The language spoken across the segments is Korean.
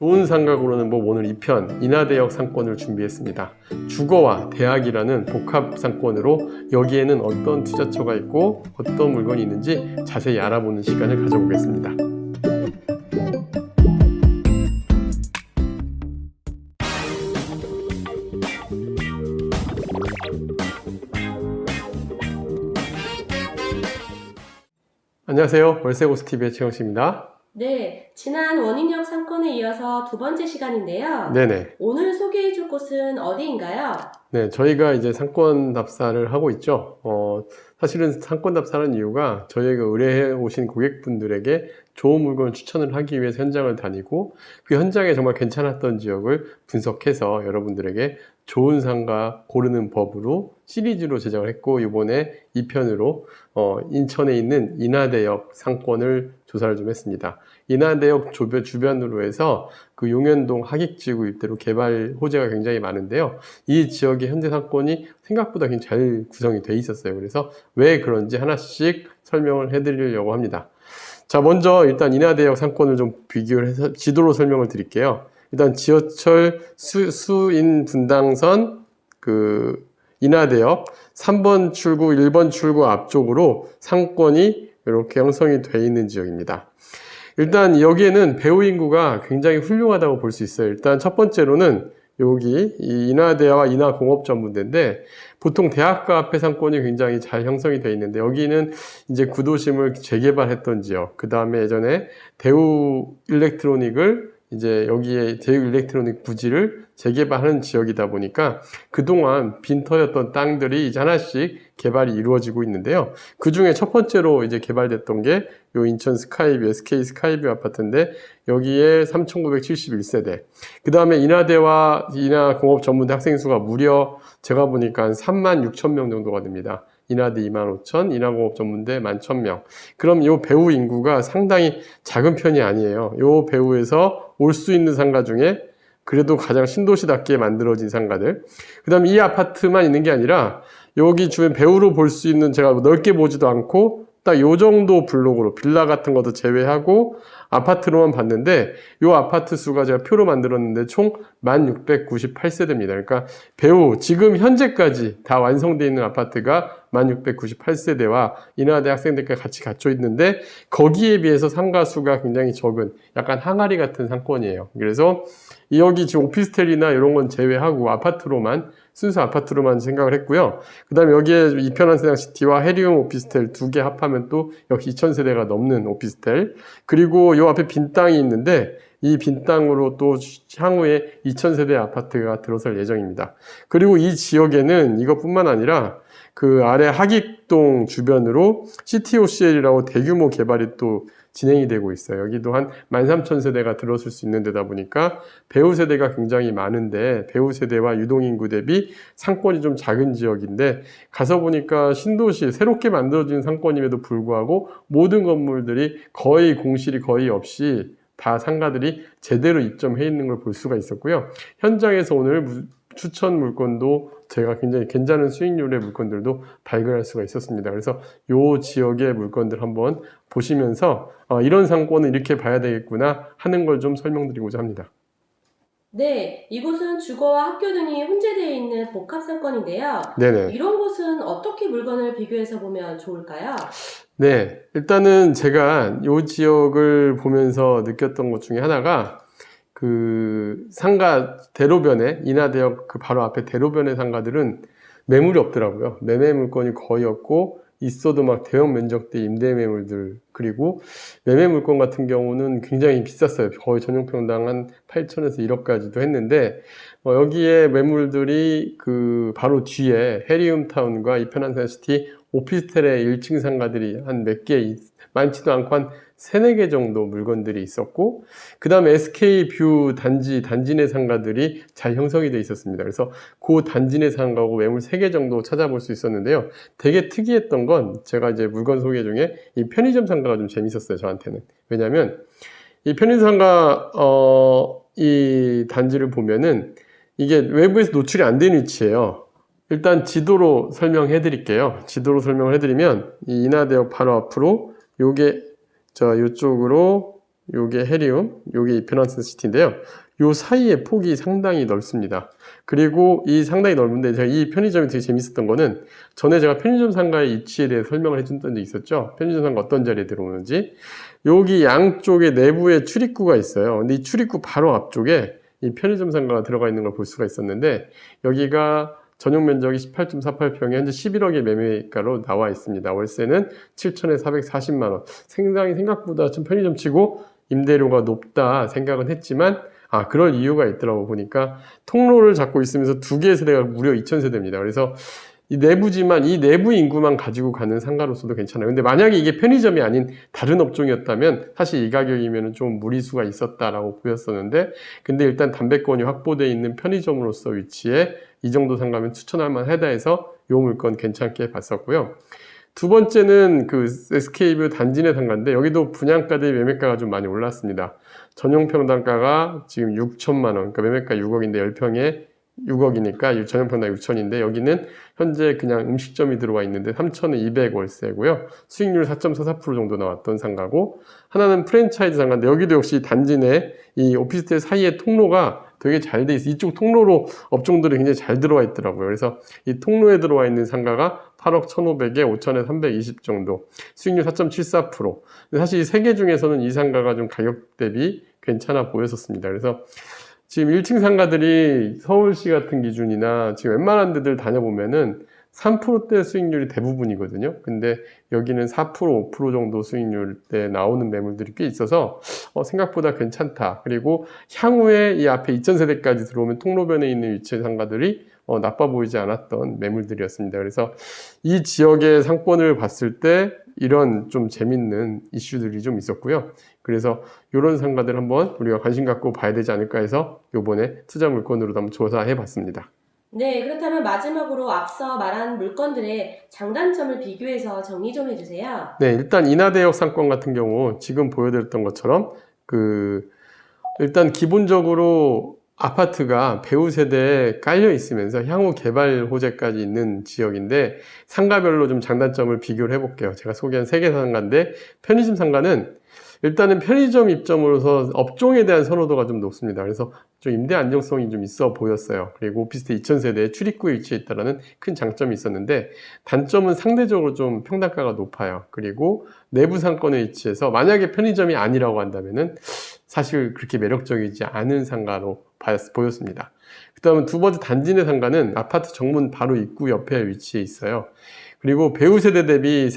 좋은 상가 고르는 법 오늘 2편 인하대역 상권을 준비했습니다. 주거와 대학이라는 복합 상권으로 여기에는 어떤 투자처가 있고 어떤 물건이 있는지 자세히 알아보는 시간을 가져보겠습니다. 안녕하세요. 월세고스TV의 최영식입니다. 네, 지난 원인역 상권에 이어서 두 번째 시간인데요. 네네. 오늘 소개해 줄 곳은 어디인가요? 네, 저희가 이제 상권 답사를 하고 있죠. 사실은 상권 답사하는 이유가 저희가 의뢰해 오신 고객분들에게 좋은 물건을 추천을 하기 위해서 현장을 다니고 그 현장에 정말 괜찮았던 지역을 분석해서 여러분들에게 좋은 상가 고르는 법으로 시리즈로 제작을 했고, 이번에 2편으로 인천에 있는 인하대역 상권을 조사를 좀 했습니다. 인하대역 주변으로 해서 그 용현동 하객지구 일대로 개발 호재가 굉장히 많은데요. 이 지역의 현재 상권이 생각보다 굉장히 잘 구성이 돼 있었어요. 그래서 왜 그런지 하나씩 설명을 해드리려고 합니다. 자, 먼저 일단 인하대역 상권을 좀 비교를 해서 지도로 설명을 드릴게요. 일단 지하철 수인 분당선 인하대역 3번 출구, 1번 출구 앞쪽으로 상권이 이렇게 형성이 되어 있는 지역입니다. 일단 여기에는 배우 인구가 굉장히 훌륭하다고 볼 수 있어요. 일단 첫 번째로는 여기 이 인하대와 인하공업전문대인데 보통 대학가 앞에 상권이 굉장히 잘 형성이 되어 있는데 여기는 이제 구도심을 재개발했던 지역, 그 다음에 예전에 대우 일렉트로닉을 이제 여기에 대우 일렉트로닉 부지를 재개발하는 지역이다 보니까 그동안 빈터였던 땅들이 이제 하나씩 개발이 이루어지고 있는데요. 그 중에 첫 번째로 이제 개발됐던 게 요 인천 스카이뷰, SK 스카이뷰 아파트인데 여기에 3,971세대. 그 다음에 인하대와 인하공업전문대 학생 수가 무려 제가 보니까 한 36,000명 정도가 됩니다. 인하대 25,000, 인하공업전문대 11,000명. 그럼 이 배우 인구가 상당히 작은 편이 아니에요. 이 배우에서 올 수 있는 상가 중에 그래도 가장 신도시답게 만들어진 상가들. 그 다음에 이 아파트만 있는 게 아니라 여기 주변 배우로 볼 수 있는, 제가 넓게 보지도 않고 딱 요 정도 블록으로 빌라 같은 것도 제외하고 아파트로만 봤는데 요 아파트 수가 제가 표로 만들었는데 총 1698세대입니다. 그러니까 배우 지금 현재까지 다 완성되어 있는 아파트가 1698세대와 인하대 학생들과 같이 갖춰 있는데 거기에 비해서 상가 수가 굉장히 적은 약간 항아리 같은 상권이에요. 그래서 여기 지금 오피스텔이나 이런 건 제외하고 아파트로만, 순수 아파트로만 생각을 했고요. 그 다음에 여기에 이편한세상시티와 해리움 오피스텔 두 개 합하면 또 역시 2,000세대가 넘는 오피스텔, 그리고 요 앞에 빈 땅이 있는데 이 빈 땅으로 또 향후에 2,000세대 아파트가 들어설 예정입니다. 그리고 이 지역에는 이것뿐만 아니라 그 아래 하객동 주변으로 CTOCL이라고 대규모 개발이 또 진행이 되고 있어요. 여기도 한 13,000세대가 들어설 수 있는 데다 보니까 배우 세대가 굉장히 많은데 배우 세대와 유동인구 대비 상권이 좀 작은 지역인데 가서 보니까 신도시, 새롭게 만들어진 상권임에도 불구하고 모든 건물들이 거의 공실이 거의 없이 다 상가들이 제대로 입점해 있는 걸 볼 수가 있었고요. 현장에서 오늘 추천 물건도 제가 굉장히 괜찮은 수익률의 물건들도 발견할 수가 있었습니다. 그래서 이 지역의 물건들 한번 보시면서 이런 상권은 이렇게 봐야 되겠구나 하는 걸 좀 설명드리고자 합니다. 네, 이곳은 주거와 학교 등이 혼재되어 있는 복합상권인데요. 네네. 이런 곳은 어떻게 물건을 비교해서 보면 좋을까요? 네, 일단은 제가 이 지역을 보면서 느꼈던 것 중에 하나가 그 상가 대로변에, 인하대역 그 바로 앞에 대로변의 상가들은 매물이 없더라고요. 매매 물건이 거의 없고 있어도 막 대형 면적대 임대 매물들, 그리고 매매 물건 같은 경우는 굉장히 비쌌어요. 거의 전용평당 한 8천에서 1억까지도 했는데 여기에 매물들이 그 바로 뒤에 해리움타운과 이편한세상시티 오피스텔의 1층 상가들이 한 몇 개, 많지도 않고 한 3, 4개 정도 물건들이 있었고, 그 다음에 SK뷰 단지 내 상가들이 잘 형성이 되어 있었습니다. 그래서 그 단지 내 상가고 매물 3개 정도 찾아볼 수 있었는데요. 되게 특이했던 건 제가 이제 물건 소개 중에 이 편의점 상가가 좀 재밌었어요, 저한테는. 왜냐면 이 편의점 상가 이 단지를 보면은 이게 외부에서 노출이 안 된 위치예요. 일단 지도로 설명해 드릴게요. 지도로 설명을 해드리면 이 인하대역 바로 앞으로 요게 이쪽으로 요게 해리움, 요게 이페넌스 시티인데요. 요 사이에 폭이 상당히 넓습니다. 그리고 이 상당히 넓은데 제가 이 편의점이 되게 재밌었던 거는 전에 제가 편의점 상가의 위치에 대해 설명을 해준 적이 있었죠. 편의점 상가 어떤 자리에 들어오는지. 여기 양쪽에 내부에 출입구가 있어요. 근데 이 출입구 바로 앞쪽에 이 편의점 상가가 들어가 있는 걸 볼 수가 있었는데 여기가 전용 면적이 18.48평에 현재 11억의 매매가로 나와 있습니다. 월세는 7천에 440만 원. 상당히 생각보다 좀 편의점 치고 임대료가 높다 생각은 했지만 그럴 이유가 있더라고. 보니까 통로를 잡고 있으면서 두 개의 세대가 무려 2,000세대입니다. 그래서 이 내부지만 이 내부 인구만 가지고 가는 상가로서도 괜찮아요. 근데 만약에 이게 편의점이 아닌 다른 업종이었다면 사실 이 가격이면 좀 무리수가 있었다라고 보였었는데 근데 일단 담배권이 확보되어 있는 편의점으로서 위치에 이 정도 상가면 추천할 만하다 해서 이 물건 괜찮게 봤었고요. 두 번째는 그 SK뷰 단지 내 상가인데 여기도 분양가 대비 매매가가 좀 많이 올랐습니다. 전용 평당가가 지금 6천만 원, 그러니까 매매가 6억인데 10평에 6억이니까 전용 평당 6천인데 여기는 현재 그냥 음식점이 들어와 있는데 3,200 월세고요. 수익률 4.44% 정도 나왔던 상가고 하나는 프랜차이즈 상가인데 여기도 역시 단지 내 이 오피스텔 사이에 통로가 되게 잘 돼 있어요. 이쪽 통로로 업종들이 굉장히 잘 들어와 있더라고요. 그래서 이 통로에 들어와 있는 상가가 8억 1,500에 5천에 320 정도, 수익률 4.74%. 근데 사실 이 세 개 중에서는 이 상가가 좀 가격 대비 괜찮아 보였었습니다. 그래서 지금 1층 상가들이 서울시 같은 기준이나 지금 웬만한 데들 다녀보면은 3%대 수익률이 대부분이거든요. 근데 여기는 4%, 5% 정도 수익률대 나오는 매물들이 꽤 있어서 생각보다 괜찮다. 그리고 향후에 이 앞에 2,000세대까지 들어오면 통로변에 있는 위치의 상가들이 나빠 보이지 않았던 매물들이었습니다. 그래서 이 지역의 상권을 봤을 때 이런 좀 재밌는 이슈들이 좀 있었고요. 그래서 이런 상가들 한번 우리가 관심 갖고 봐야 되지 않을까 해서 이번에 투자 물건으로도 한번 조사해 봤습니다. 네, 그렇다면 마지막으로 앞서 말한 물건들의 장단점을 비교해서 정리 좀 해주세요. 네, 일단 인하대역 상권 같은 경우 지금 보여드렸던 것처럼 일단 기본적으로 아파트가 배우 세대에 깔려 있으면서 향후 개발 호재까지 있는 지역인데 상가별로 좀 장단점을 비교를 해볼게요. 제가 소개한 3개 상가인데 편의점 상가는 일단은 편의점 입점으로서 업종에 대한 선호도가 좀 높습니다. 그래서 좀 임대 안정성이 좀 있어 보였어요. 그리고 오피스텔 2,000세대에 출입구에 위치해 있다는 큰 장점이 있었는데 단점은 상대적으로 좀 평당가가 높아요. 그리고 내부 상권에 위치해서 만약에 편의점이 아니라고 한다면은 사실 그렇게 매력적이지 않은 상가로 보였습니다. 그 다음에 두 번째 단지 내 상가는 아파트 정문 바로 입구 옆에 위치해 있어요. 그리고 배우 세대 대비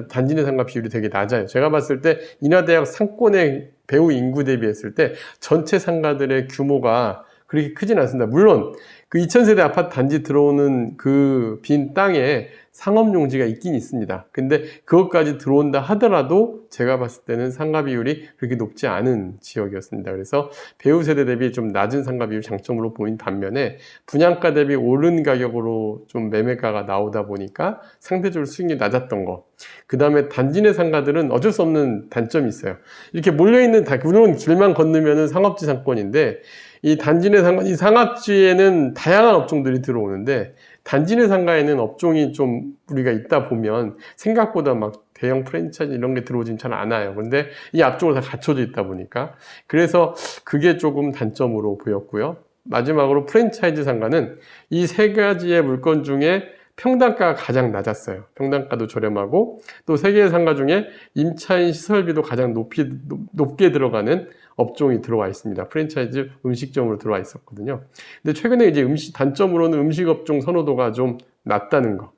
단지 내 상가 비율이 되게 낮아요. 제가 봤을 때 인하대학 상권의 배우 인구 대비했을 때 전체 상가들의 규모가 그렇게 크진 않습니다. 물론 그 2,000세대 아파트 단지 들어오는 그 빈 땅에 상업용지가 있긴 있습니다. 근데 그것까지 들어온다 하더라도 제가 봤을 때는 상가 비율이 그렇게 높지 않은 지역이었습니다. 그래서 배우 세대 대비 좀 낮은 상가 비율 장점으로 보인 반면에 분양가 대비 오른 가격으로 좀 매매가가 나오다 보니까 상대적으로 수익률이 낮았던 거. 그 다음에 단지 내 상가들은 어쩔 수 없는 단점이 있어요. 이렇게 몰려있는, 물론 길만 건너면은 상업지 상권인데 이 단지 내 상가, 이 상업지에는 다양한 업종들이 들어오는데 단지 내 상가에는 업종이 좀 우리가 있다 보면 생각보다 막 대형 프랜차이즈 이런 게 들어오진 잘 않아요. 근데 이 앞쪽으로 다 갖춰져 있다 보니까 그래서 그게 조금 단점으로 보였고요. 마지막으로 프랜차이즈 상가는 이 세 가지의 물건 중에 평당가가 가장 낮았어요. 평당가도 저렴하고 또 세 개의 상가 중에 임차인 시설비도 가장 높게 들어가는 업종이 들어와 있습니다. 프랜차이즈 음식점으로 들어와 있었거든요. 근데 최근에 이제 단점으로는 음식업종 선호도가 좀 낮다는 거.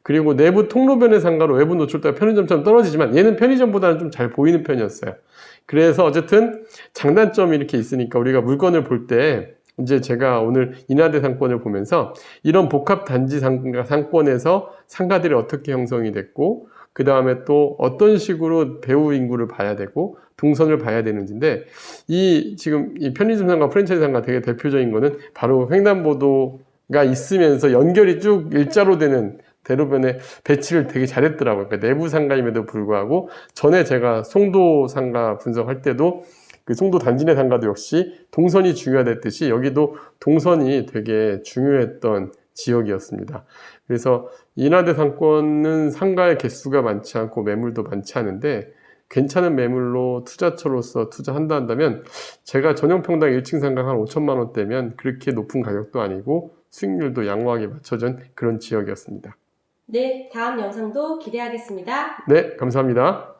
그리고 내부 통로변의 상가로 외부 노출도가 편의점처럼 떨어지지만 얘는 편의점보다는 좀 잘 보이는 편이었어요. 그래서 어쨌든 장단점이 이렇게 있으니까 우리가 물건을 볼 때 이제 제가 오늘 인하대 상권을 보면서 이런 복합 단지 상권에서 상가들이 어떻게 형성이 됐고 그 다음에 또 어떤 식으로 배우 인구를 봐야 되고 동선을 봐야 되는지인데 지금 이 편의점 상가, 프랜차이즈 상가 되게 대표적인 거는 바로 횡단보도가 있으면서 연결이 쭉 일자로 되는 대로변에 배치를 되게 잘했더라고요. 그러니까 내부 상가임에도 불구하고 전에 제가 송도 상가 분석할 때도 그 송도 단지 내 상가도 역시 동선이 중요하댔듯이 여기도 동선이 되게 중요했던 지역이었습니다. 그래서 인하대 상권은 상가의 개수가 많지 않고 매물도 많지 않은데 괜찮은 매물로 투자처로서 투자한다 한다면 제가 전용평당 1층 상가 한 5천만 원대면 그렇게 높은 가격도 아니고 수익률도 양호하게 맞춰진 그런 지역이었습니다. 네, 다음 영상도 기대하겠습니다. 네, 감사합니다.